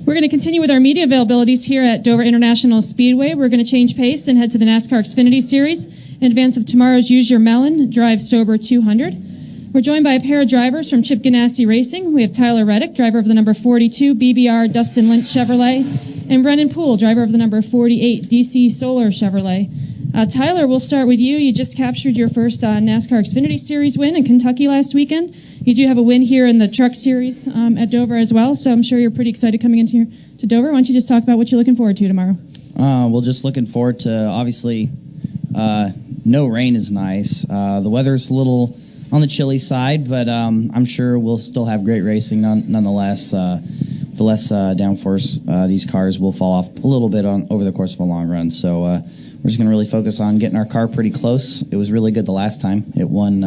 We're going to continue with our media availabilities here at Dover International Speedway. We're going to change pace and head to the NASCAR Xfinity Series in advance of tomorrow's Use Your Melon Drive Sober 200. We're joined by a pair of drivers from Chip Ganassi Racing. We have Tyler Reddick, driver of the number 42 BBR Dustin Lynch Chevrolet, and Brennan Poole, driver of the number 48 DC Solar Chevrolet. Tyler, we'll start with you. You just captured your first NASCAR Xfinity Series win in Kentucky last weekend. You do have a win here in the Truck Series at Dover as well, so I'm sure you're pretty excited coming into here to Dover. Why don't you just talk about what you're looking forward to tomorrow? Well, just looking forward to, obviously, no rain is nice. The weather's a little on the chilly side, but I'm sure we'll still have great racing nonetheless. The less downforce, these cars will fall off a little bit over the course of a long run. So we're just going to really focus on getting our car pretty close. It was really good the last time. It won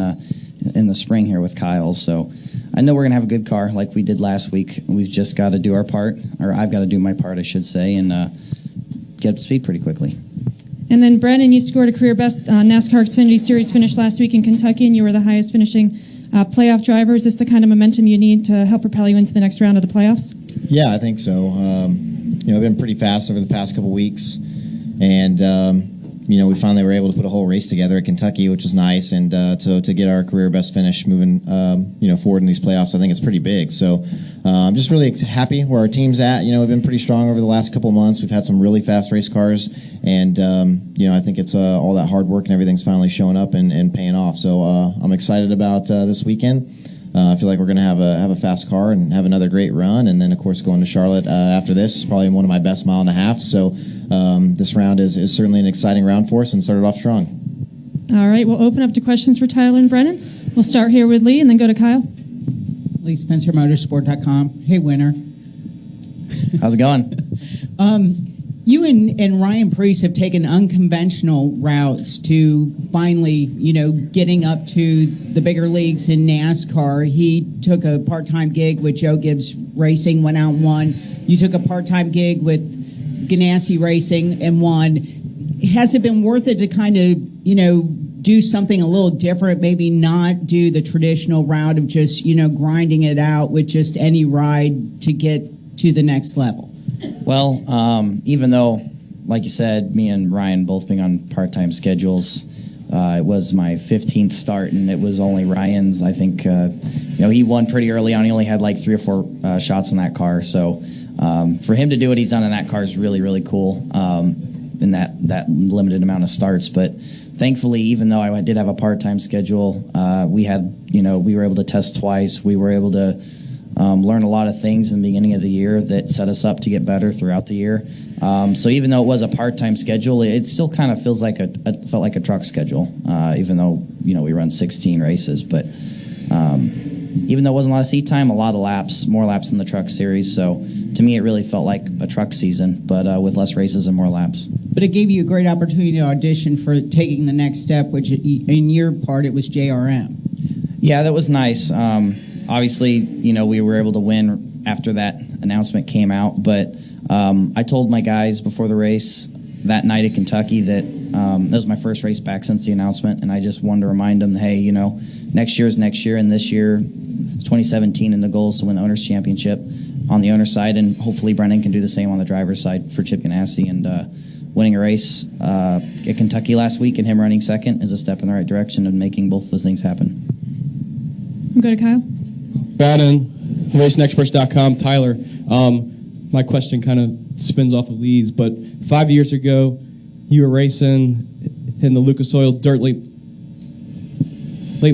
in the spring here with Kyle. So I know we're going to have a good car like we did last week. We've just got to do our part, or I've got to do my part, I should say, and get up to speed pretty quickly. And then, Brennan, you scored a career best NASCAR Xfinity Series finish last week in Kentucky, and you were the highest finishing playoff driver. Is this the kind of momentum you need to help propel you into the next round of the playoffs? Yeah, I think so. I've been pretty fast over the past couple weeks, and we finally were able to put a whole race together at Kentucky, which was nice, and to get our career best finish moving forward in these playoffs, I think it's pretty big. So I'm just really happy where our team's at. We've been pretty strong over the last couple of months. We've had some really fast race cars, and I think it's all that hard work and everything's finally showing up and paying off. So I'm excited about this weekend. I feel like we're going to have a fast car and have another great run, and then of course going to Charlotte after this is probably one of my best mile and a half. So this round is certainly an exciting round for us and started off strong. All right, we'll open up to questions for Tyler and Brennan. We'll start here with Lee and then go to Kyle. Lee Spencer, Motorsport.com. Hey, winner. How's it going? You and Ryan Preece have taken unconventional routes to finally, getting up to the bigger leagues in NASCAR. He took a part-time gig with Joe Gibbs Racing, went out and won. You took a part-time gig with Ganassi Racing and won. Has it been worth it to kind of, do something a little different, maybe not do the traditional route of just, grinding it out with just any ride to get to the next level? Well, even though, like you said, me and Ryan both being on part-time schedules, it was my 15th start, and it was only Ryan's. I think, he won pretty early on. He only had like 3 or 4 shots in that car. So for him to do what he's done in that car is really, really cool in that limited amount of starts. But thankfully, even though I did have a part-time schedule, we were able to test twice. We were able to learn a lot of things in the beginning of the year that set us up to get better throughout the year. So even though it was a part-time schedule, it still kind of felt like a truck schedule, even though, we run 16 races. But even though it wasn't a lot of seat time, a lot of laps, more laps in the truck series. So to me, it really felt like a truck season, but with less races and more laps. But it gave you a great opportunity to audition for taking the next step, which in your part, it was JRM. Yeah, that was nice. Obviously, we were able to win after that announcement came out, but I told my guys before the race that night at Kentucky that that was my first race back since the announcement, and I just wanted to remind them, hey, next year is next year, and this year, 2017, and the goal is to win the Owners' Championship on the owner's side, and hopefully Brennan can do the same on the driver's side for Chip Ganassi, and winning a race at Kentucky last week and him running second is a step in the right direction and making both those things happen. We'll go to Kyle. Bannon, RaceNexperts.com. Tyler, my question kind of spins off of Lee's, but 5 years ago, you were racing in the Lucas Oil Dirt Late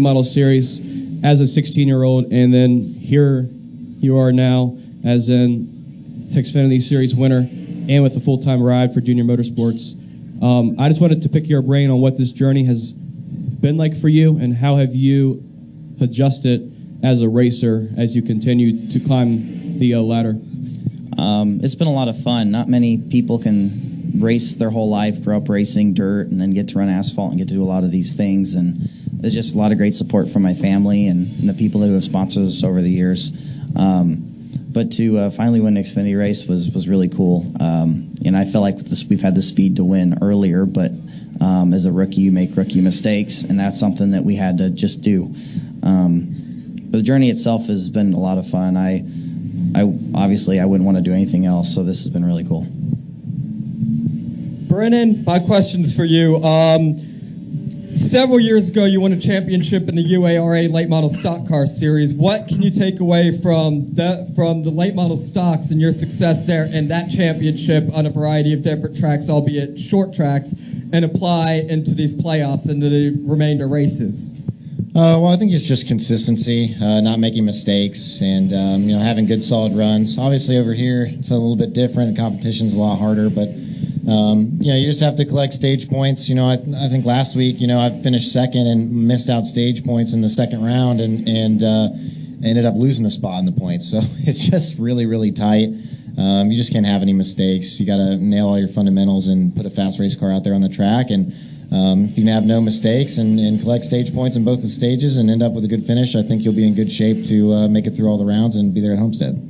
Model Series as a 16-year-old, and then here you are now as an Xfinity Series winner and with a full-time ride for Junior Motorsports. I just wanted to pick your brain on what this journey has been like for you, and how have you adjusted as a racer as you continue to climb the ladder? It's been a lot of fun. Not many people can race their whole life, grow up racing dirt, and then get to run asphalt and get to do a lot of these things. And there's just a lot of great support from my family and the people that have sponsored us over the years. But to finally win an Xfinity race was really cool. And I felt like we've had the speed to win earlier, but as a rookie, you make rookie mistakes, and that's something that we had to just do. But the journey itself has been a lot of fun. I wouldn't want to do anything else. So this has been really cool. Brennan, my question's for you. Several years ago, you won a championship in the UARA Late Model Stock Car Series. What can you take away from the late model stocks and your success there and that championship on a variety of different tracks, albeit short tracks, and apply into these playoffs and the remainder races? Well, I think it's just consistency, not making mistakes, and having good, solid runs. Obviously, over here it's a little bit different. Competition's a lot harder, but you just have to collect stage points. I think last week, I finished second and missed out stage points in the second round, and ended up losing a spot in the points. So it's just really, really tight. You just can't have any mistakes. You got to nail all your fundamentals and put a fast race car out there on the track. And if you can have no mistakes and collect stage points in both the stages and end up with a good finish, I think you'll be in good shape to make it through all the rounds and be there at Homestead.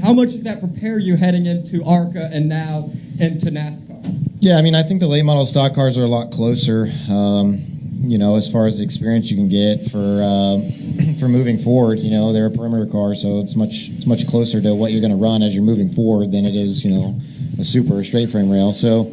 How much did that prepare you heading into ARCA and now into NASCAR? Yeah, I think the late model stock cars are a lot closer. As far as the experience you can get for moving forward, they're a perimeter car, so it's much closer to what you're going to run as you're moving forward than it is, a super straight frame rail. So,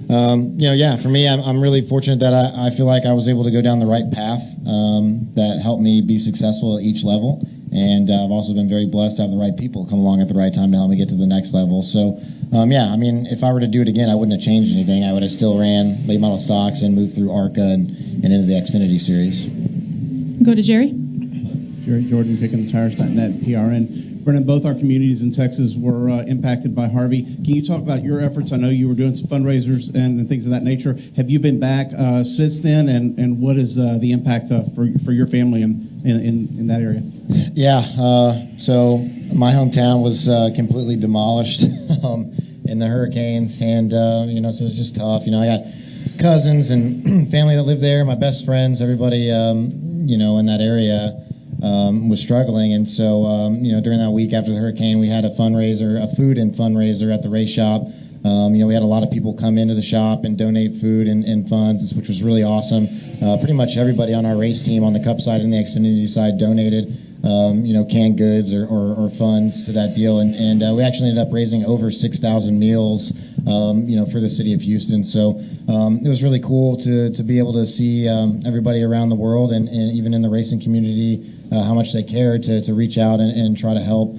for me, I'm really fortunate that I feel like I was able to go down the right path that helped me be successful at each level. And I've also been very blessed to have the right people come along at the right time to help me get to the next level. So, if I were to do it again, I wouldn't have changed anything. I would have still ran late model stocks and moved through ARCA and into the Xfinity series. Go to Jerry. Jerry Jordan, PickingTheTires.net, PRN. Brennan, both our communities in Texas were impacted by Harvey. Can you talk about your efforts? I know you were doing some fundraisers and things of that nature. Have you been back since then, and what is the impact for your family in that area? Yeah, so my hometown was completely demolished in the hurricanes, and so it was just tough. I got cousins and family that live there, my best friends, everybody in that area was struggling, and so during that week after the hurricane, we had a food and fundraiser at the race shop. We had a lot of people come into the shop and donate food and funds, which was really awesome. Pretty much everybody on our race team on the Cup side and the Xfinity side donated, canned goods or funds to that deal. And we actually ended up raising over 6,000 meals, for the city of Houston. So it was really cool to be able to see everybody around the world and even in the racing community how much they care to reach out and try to help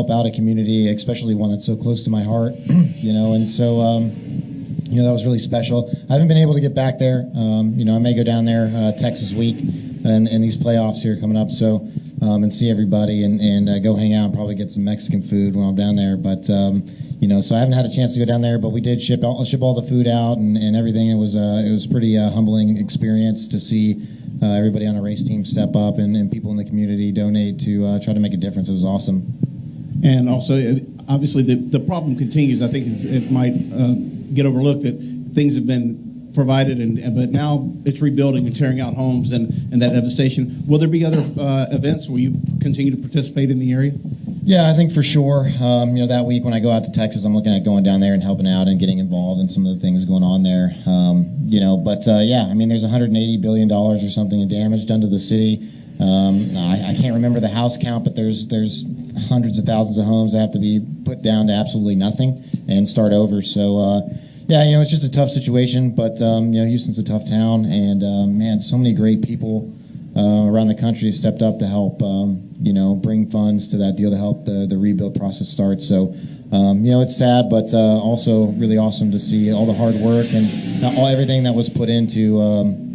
out a community, especially one that's so close to my heart, and so, that was really special. I haven't been able to get back there. I may go down there Texas week and these playoffs here coming up, so and see everybody and go hang out and probably get some Mexican food when I'm down there. But, so I haven't had a chance to go down there, but we did ship all the food out and everything. It was pretty humbling experience to see everybody on a race team step up and people in the community donate to try to make a difference. It was awesome. And also, obviously, the problem continues. I think it might get overlooked that things have been provided, but now it's rebuilding and tearing out homes and that devastation. Will there be other events where you continue to participate in the area? Yeah, I think for sure. That week when I go out to Texas, I'm looking at going down there and helping out and getting involved in some of the things going on there. There's $180 billion or something in damage done to the city. I can't remember the house count, but there's hundreds of thousands of homes that have to be put down to absolutely nothing and start over. So, it's just a tough situation, but, Houston's a tough town, and, so many great people around the country stepped up to help, bring funds to that deal to help the rebuild process start. So, it's sad, but also really awesome to see all the hard work and everything that was put into,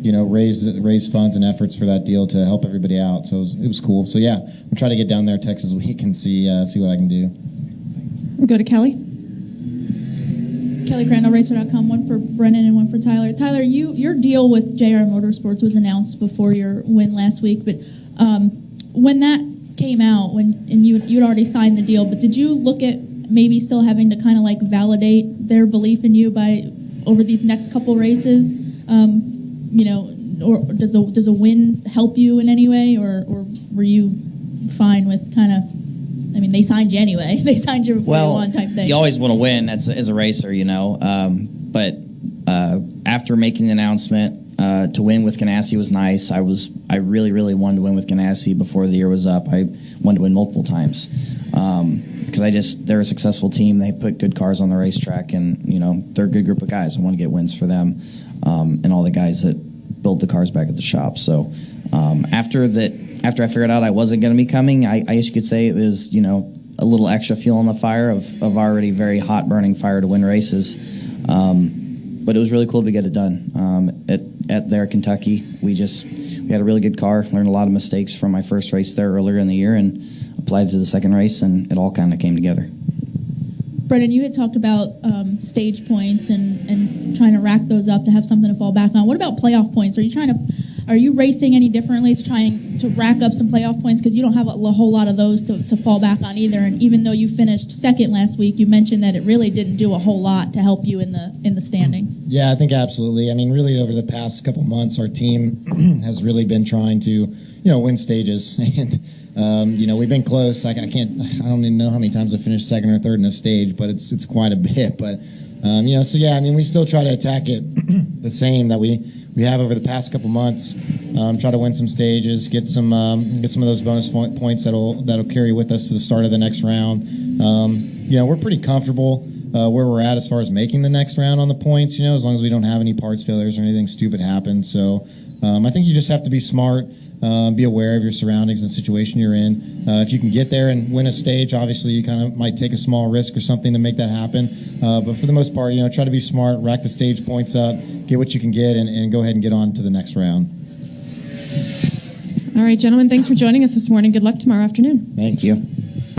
raise funds and efforts for that deal to help everybody out. So it was cool. So yeah, we'll try to get down there Texas week and see what I can do. We'll go to Kelly. Kelly Crandall, Racer.com, one for Brennan and one for Tyler. Tyler, your deal with JR Motorsports was announced before your win last week, but when that came out, and you'd already signed the deal, but did you look at maybe still having to kind of like validate their belief in you over these next couple races? Or does a win help you in any way, or were you fine with kind of? They signed you anyway. They signed you before you won type thing. You always want to win as a racer, But after making the announcement, to win with Ganassi was nice. I really, really wanted to win with Ganassi before the year was up. I wanted to win multiple times because they're a successful team. They put good cars on the racetrack, and they're a good group of guys. I want to get wins for them and all the guys that build the cars back at the shop. So after I figured out I wasn't going to be coming, I guess you could say it was a little extra fuel on the fire of already very hot burning fire to win races. But it was really cool to get it done. At there Kentucky, we had a really good car, learned a lot of mistakes from my first race there earlier in the year, and applied it to the second race, and it all kind of came together. Brennan, you had talked about stage points and trying to rack those up to have something to fall back on. What about playoff points? Are you racing any differently to trying to rack up some playoff points, because you don't have a whole lot of those to fall back on either? And even though you finished second last week, you mentioned that it really didn't do a whole lot to help you in the standings. Yeah, I think absolutely. I mean, really over the past couple months, our team has really been trying to, win stages, and we've been close. I don't even know how many times I finished second or third in a stage, but it's quite a bit. But so yeah, I mean, we still try to attack it the same that we have over the past couple months. Try to win some stages, get some of those bonus points that'll carry with us to the start of the next round. We're pretty comfortable where we're at as far as making the next round on the points. As long as we don't have any parts failures or anything stupid happen. So I think you just have to be smart. Be aware of your surroundings and the situation you're in. If you can get there and win a stage, obviously you kind of might take a small risk or something to make that happen. But for the most part, try to be smart, rack the stage points up, get what you can get, and go ahead and get on to the next round. All right, gentlemen, thanks for joining us this morning. Good luck tomorrow afternoon. Thanks. Thank you.